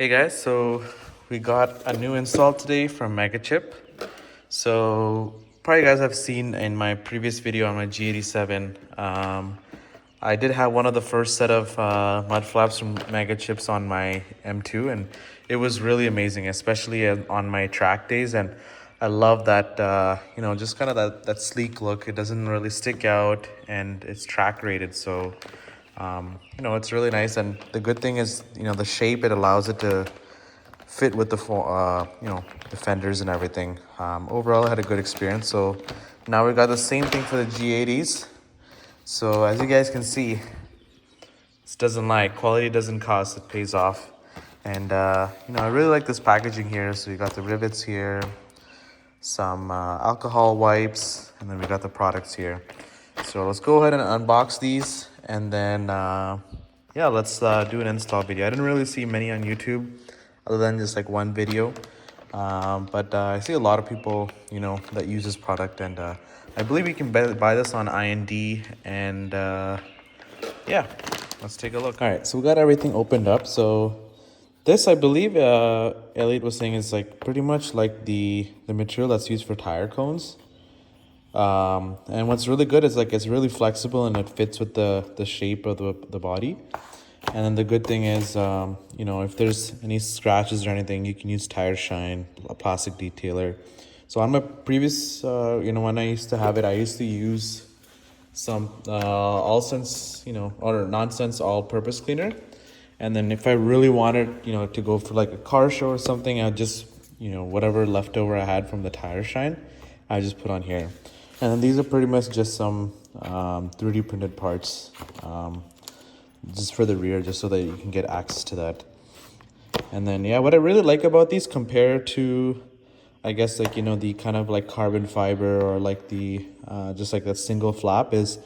Hey guys, so we got a new install today from Megachip. So probably you guys have seen in my previous video on my G87, I did have one of the first set of Mudflaps from Megachips on my M2, and it was really amazing, especially on my track days. And I love that, just kind of that sleek look. It doesn't really stick out, and it's track rated, so it's really nice. And the good thing is, the shape, it allows it to fit with the fenders and everything. Overall, I had a good experience. So now we got the same thing for the G80s. So as you guys can see, this doesn't lie. Quality doesn't cost, it pays off. And I really like this packaging here. So we got the rivets here, some alcohol wipes, and then we got the products here. So let's go ahead and unbox these, and then let's do an install video. I didn't really see many on YouTube other than just like one video, but I see a lot of people that use this product, and I believe you can buy this on IND. And let's take a look. All right, so we got everything opened up. So this, I believe, Elliot was saying, is like pretty much like the material that's used for tire cones. And what's really good is like it's really flexible and it fits with the shape of the body. And then the good thing is, if there's any scratches or anything, you can use tire shine, a plastic detailer. So on my previous, when I used to have it, I used to use some all sense, or nonsense all-purpose cleaner. And then if I really wanted, to go for like a car show or something, I'd just, whatever leftover I had from the tire shine, I just put on here. And then these are pretty much just some 3D printed parts, just for the rear, just so that you can get access to that. And then, what I really like about these compared to, I guess, like, the kind of like carbon fiber or like the, just like that single flap, is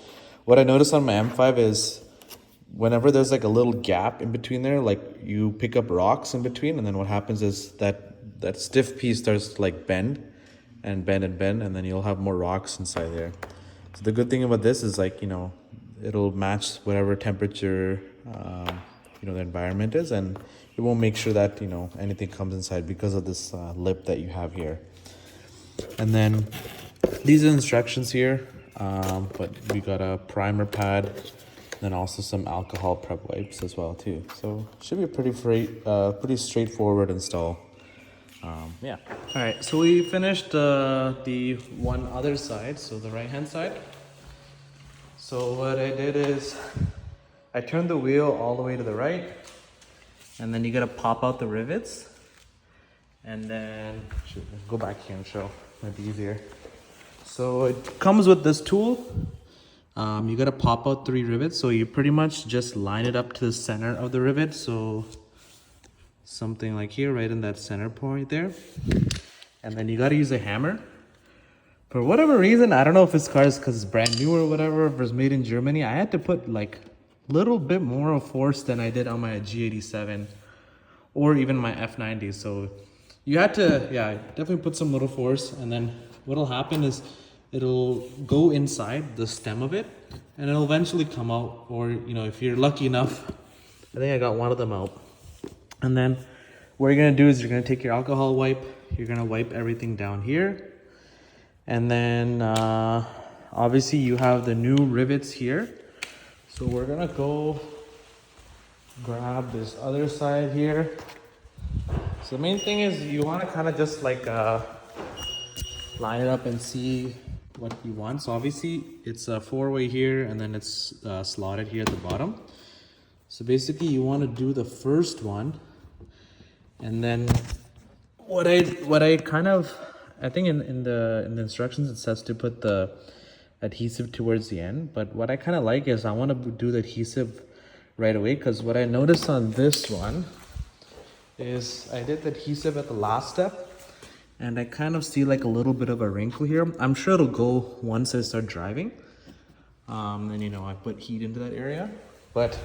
what I noticed on my M5 is whenever there's like a little gap in between there, like you pick up rocks in between, and then what happens is that stiff piece starts to like bend, and then you'll have more rocks inside there. So the good thing about this is like, it'll match whatever temperature, the environment is, and it won't make sure that, anything comes inside because of this lip that you have here. And then these are instructions here, but we got a primer pad, then also some alcohol prep wipes as well too. So should be a pretty straightforward install. All right, so we finished the one other side, so the right hand side. So what I did is I turned the wheel all the way to the right, and then you gotta pop out the rivets, and then go back here and show, might be easier. So it comes with this tool. You gotta pop out 3 rivets, so you pretty much just line it up to the center of the rivet. So something like here, right in that center point there. And then you got to use a hammer. For whatever reason, I don't know if it's because it's brand new or whatever, if it was made in Germany, I had to put like a little bit more of force than I did on my G87 or even my F90. So you had to, definitely put some little force. And then what'll happen is it'll go inside the stem of it, and it'll eventually come out. Or, if you're lucky enough, I think I got one of them out. And then what you're gonna do is you're gonna take your alcohol wipe, you're gonna wipe everything down here. And then obviously you have the new rivets here. So we're gonna go grab this other side here. So the main thing is you wanna kind of just like line it up and see what you want. So obviously it's a 4-way here, and then it's slotted here at the bottom. So basically you want to do the first one, and then what I kind of, I think in the instructions it says to put the adhesive towards the end, but what I kind of like is I want to do the adhesive right away, because what I noticed on this one is I did the adhesive at the last step, and I kind of see like a little bit of a wrinkle here. I'm sure it'll go once I start driving. And I put heat into that area, but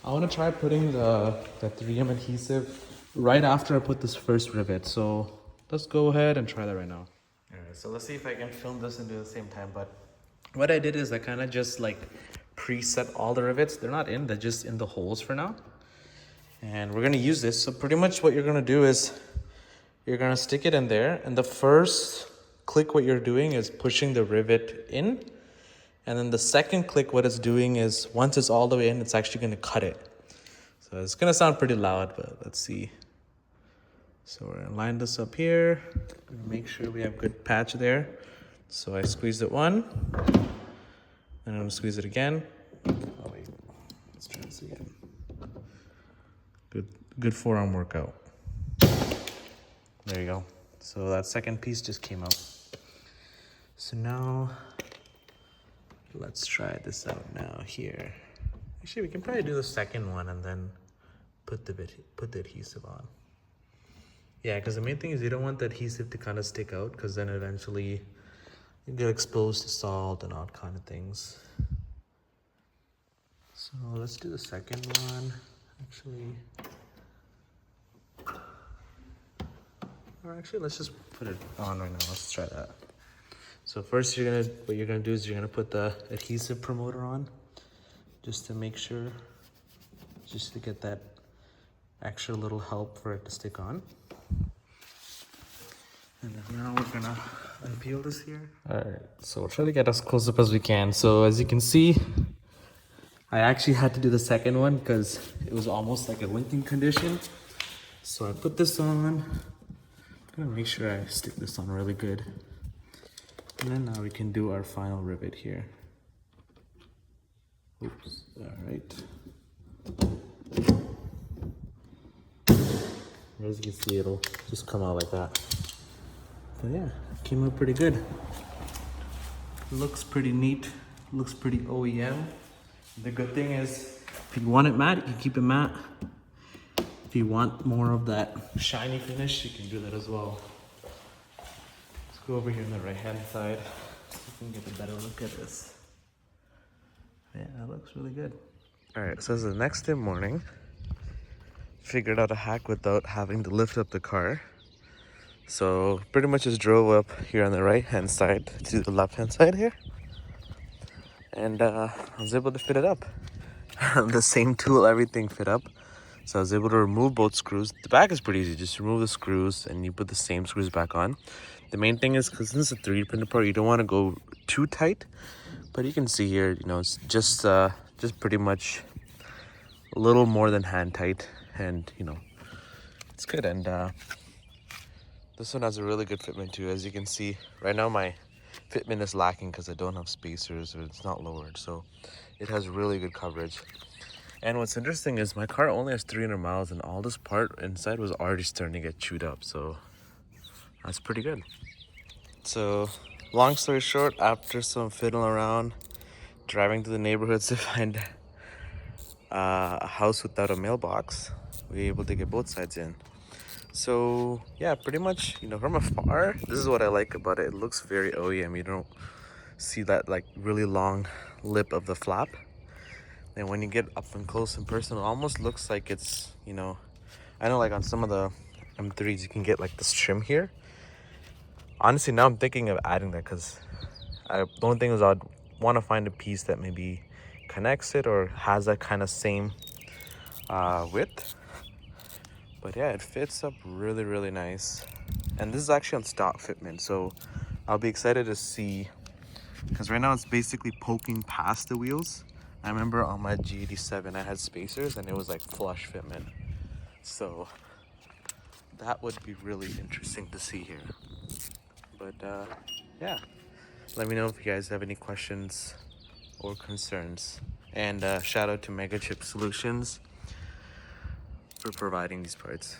I want to try putting the 3M adhesive right after I put this first rivet. So let's go ahead and try that right now. All right, so let's see if I can film this and do it at the same time. But what I did is I kind of just like preset all the rivets. They're not in, they're just in the holes for now. And we're gonna use this. So pretty much what you're gonna do is you're gonna stick it in there, and the first click what you're doing is pushing the rivet in, and then the second click what it's doing is once it's all the way in, it's actually gonna cut it. So it's gonna sound pretty loud, but let's see. So we're gonna line this up here, make sure we have good patch there. So I squeezed it one, and I'm gonna squeeze it again. Oh wait, let's try this again. Good forearm workout. There you go. So that second piece just came out. So now, let's try this out now here. Actually, we can probably do the second one and then put the adhesive on. Yeah, because the main thing is you don't want the adhesive to kind of stick out, because then eventually you get exposed to salt and all kind of things. So let's do the second one. Actually, let's just put it on right now. Let's try that. So first, what you're gonna do is you're gonna put the adhesive promoter on, just to make sure, just to get that extra little help for it to stick on. And then now we're gonna unpeel this here. All right, so we'll try to get as close up as we can. So as you can see, I actually had to do the second one because it was almost like a linking condition. So I put this on. I'm gonna make sure I stick this on really good. And then now we can do our final rivet here. Oops, all right. As you can see, it'll just come out like that. So yeah, it came out pretty good. Looks pretty neat, looks pretty OEM. The good thing is, if you want it matte, you can keep it matte. If you want more of that shiny finish, you can do that as well. Let's go over here on the right-hand side so we can get a better look at this. Yeah, that looks really good. All right, so it's the next day morning. Figured out a hack without having to lift up the car. So pretty much just drove up here on the right-hand side to the left-hand side here. And I was able to fit it up. The same tool, everything fit up. So I was able to remove both screws. The back is pretty easy. Just remove the screws and you put the same screws back on. The main thing is, because this is a 3D printed part, you don't want to go too tight. But you can see here, you know, it's just pretty much a little more than hand tight. And, you know, it's good. And this one has a really good fitment too. As you can see, right now my fitment is lacking because I don't have spacers or it's not lowered. So it has really good coverage. And what's interesting is my car only has 300 miles and all this part inside was already starting to get chewed up. So that's pretty good. So long story short, after some fiddling around, driving to the neighborhoods to find a house without a mailbox, we were able to get both sides in. So yeah, pretty much, you know, from afar, this is what I like about it. It looks very OEM. You don't see that like really long lip of the flap. And when you get up and close in person, it almost looks like it's, you know, I know like on some of the M3s, you can get like this trim here. Honestly, now I'm thinking of adding that because the only thing is I'd want to find a piece that maybe connects it or has that kind of same width. But yeah, it fits up really, really nice. And this is actually on stock fitment, so I'll be excited to see, because right now it's basically poking past the wheels. I remember on my G87 I had spacers and it was like flush fitment. So that would be really interesting to see here. But yeah, let me know if you guys have any questions or concerns. And shout out to Megachip Solutions for providing these parts.